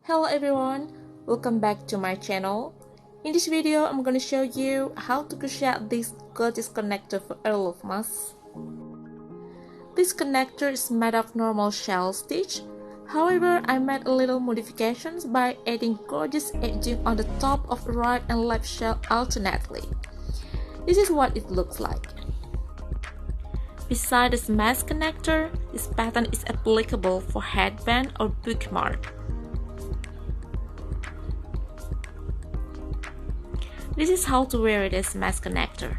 Hello everyone, welcome back to my channel. In this video, I'm going to show you how to crochet this gorgeous connector for Earl of Moss. This connector is made of normal shell stitch. However, I made a little modifications by adding gorgeous edging on the top of the right and left shell alternately. This is what it looks like. Besides the smash connector, this pattern is applicable for headband or bookmark. This is how to wear it as smash connector.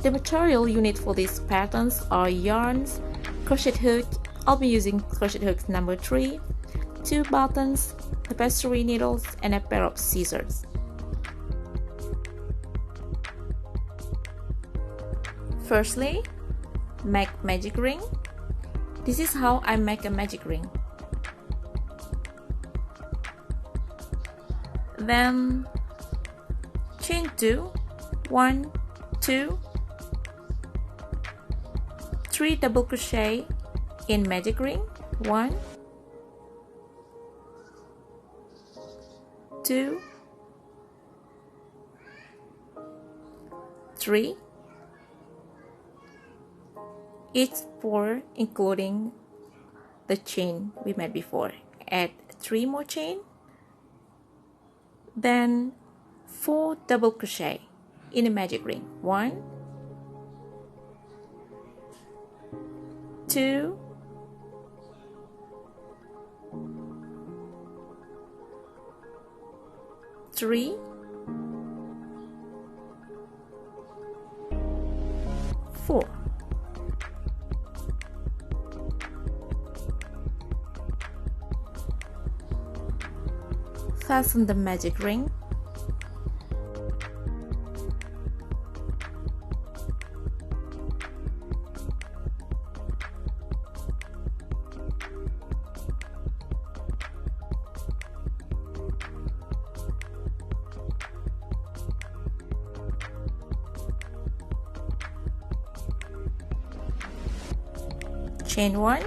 The material you need for these patterns are yarns, crochet hook. I'll be using crochet hook number 3, 2 buttons, tapestry needles, and a pair of scissors. Firstly, make magic ring. This is how I make a magic ring. Then chain 2, 1, 2, 3 double crochet in magic ring, 1, 2, 3, each 4 including the chain we made before. Add 3 more chain, then 4 double crochet in a magic ring, 1, 2, 3, 4. Fasten the magic ring. Chain 1,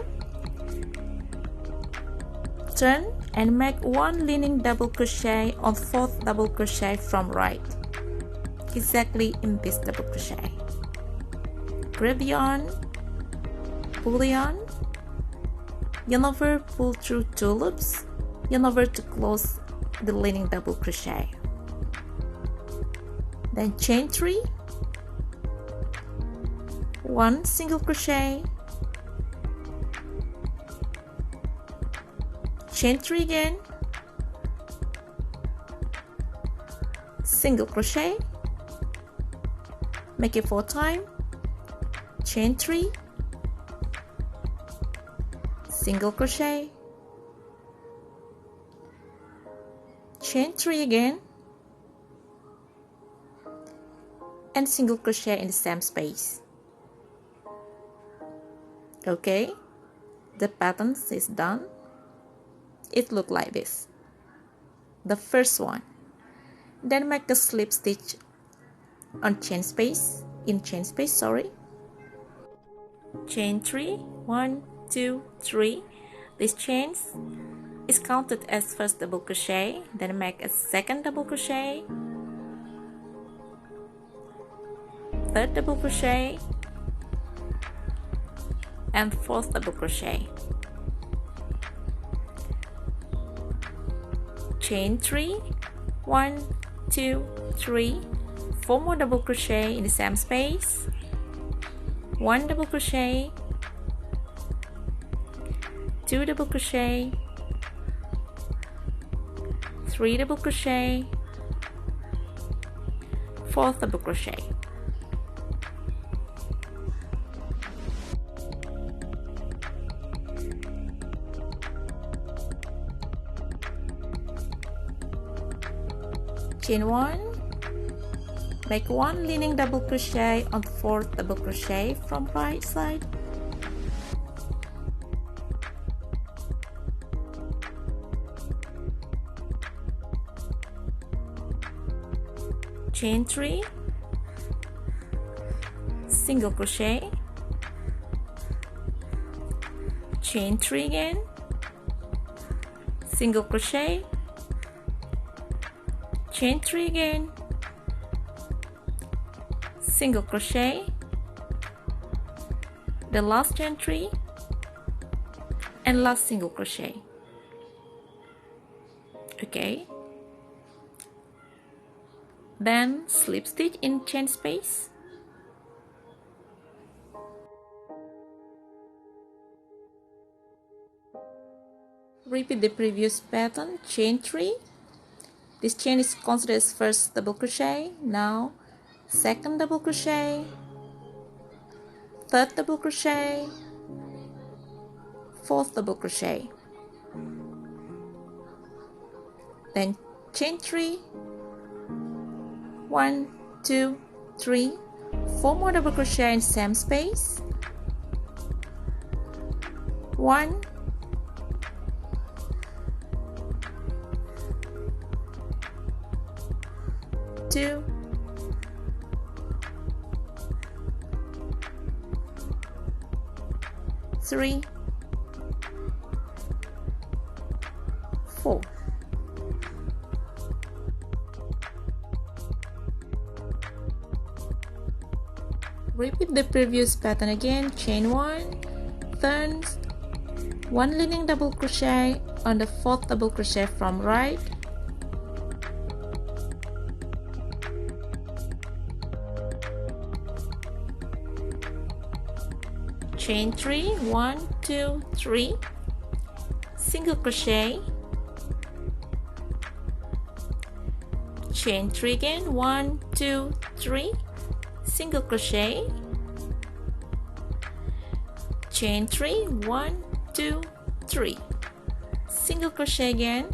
turn and make 1 leaning double crochet on 4th double crochet from right, exactly in this double crochet. Grab the yarn, pull the yarn, yarn over, pull through 2 loops, yarn over to close the leaning double crochet. Then chain 3, 1 single crochet, chain 3 again, single crochet, make it 4 times, chain 3, single crochet, chain 3 again, and single crochet in the same space. Okay, the pattern is done. It looks like this, the first one. Then make a slip stitch on chain space, chain 3, 1, 2, 3. This chain is counted as first double crochet. Then make a second double crochet, third double crochet, and fourth double crochet. Chain 3, 1, 2, 3, 4 more double crochet in the same space, 1 double crochet, 2 double crochet, 3 double crochet, 4th double crochet. chain 1, Make 1 leaning double crochet on 4th double crochet from right side. Chain 3, single crochet, chain 3 again, single crochet, chain 3 again, single crochet, the last chain 3, and last single crochet. Okay, then slip stitch in chain space. Repeat the previous pattern, chain 3. This chain is considered as first double crochet. Now second double crochet, third double crochet, fourth double crochet, then chain 3, 1, 2, 3, 4 more double crochet in same space, 1, 2, 3, 4. Repeat the previous pattern again, chain 1, turn 1 leaning double crochet on the 4th double crochet from right, chain 3, 1, 2, 3, single crochet, chain 3 again, 1, 2, 3, single crochet, chain 3, 1, 2, 3, single crochet again,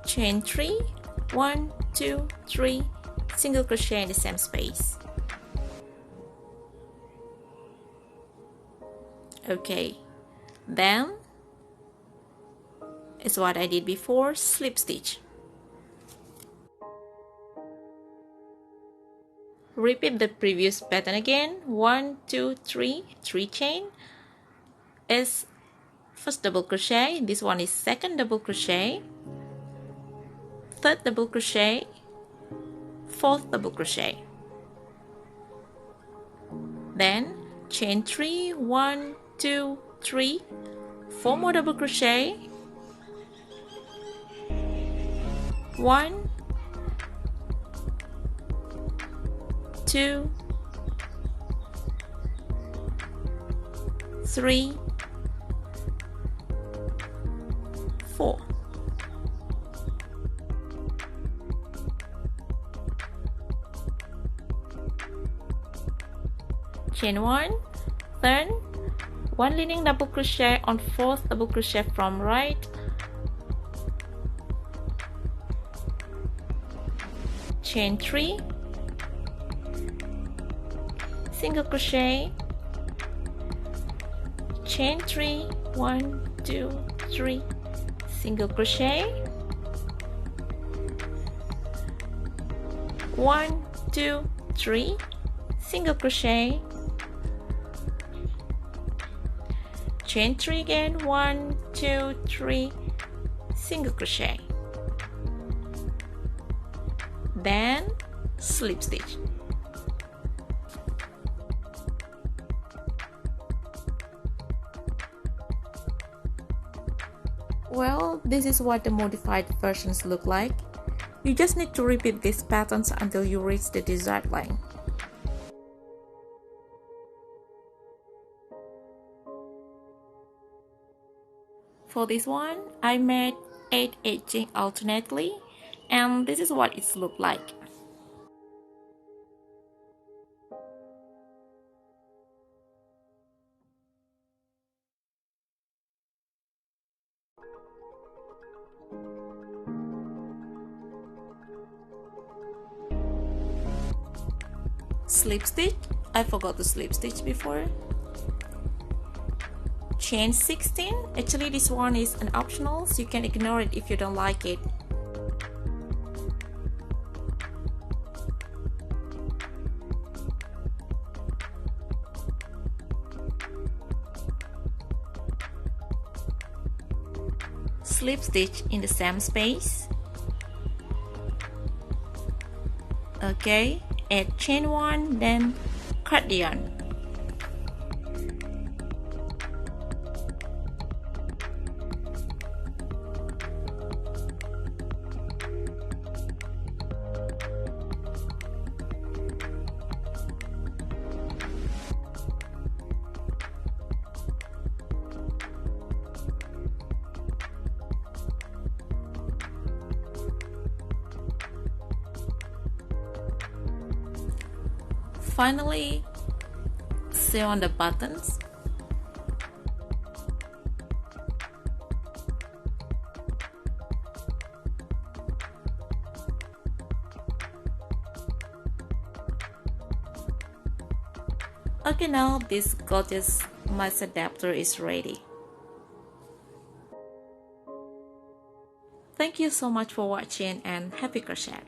chain 3, 1, 2, 3, single crochet in the same space. Okay, then is what I did before, slip stitch. Repeat the previous pattern again, 1, 2, 3, 3 chain is first double crochet, this one is second double crochet, third double crochet, fourth double crochet, then chain 3, 1, 2, 3, 4 more double crochet, 1, 2, 3, 4. Chain 1, turn 1 leaning double crochet on 4th double crochet from right, chain 3, single crochet, chain 3, 1, 2, 3, single crochet, 1, 2, 3, single crochet, chain 3 again, 1, 2, 3, single crochet, then slip stitch. Well, this is what the modified versions look like. You just need to repeat these patterns until you reach the desired length. For this one, I made 8 edging alternately, and this is what it looked like. slip stitch. I forgot to slip stitch before. Chain 16. Actually this one is an optional, so you can ignore it if you don't like it. Slip stitch in the same space. Okay, add chain 1, then cut the yarn. Finally, sew on the buttons. Okay, now this gorgeous mesh adapter is ready. Thank you so much for watching and happy crochet!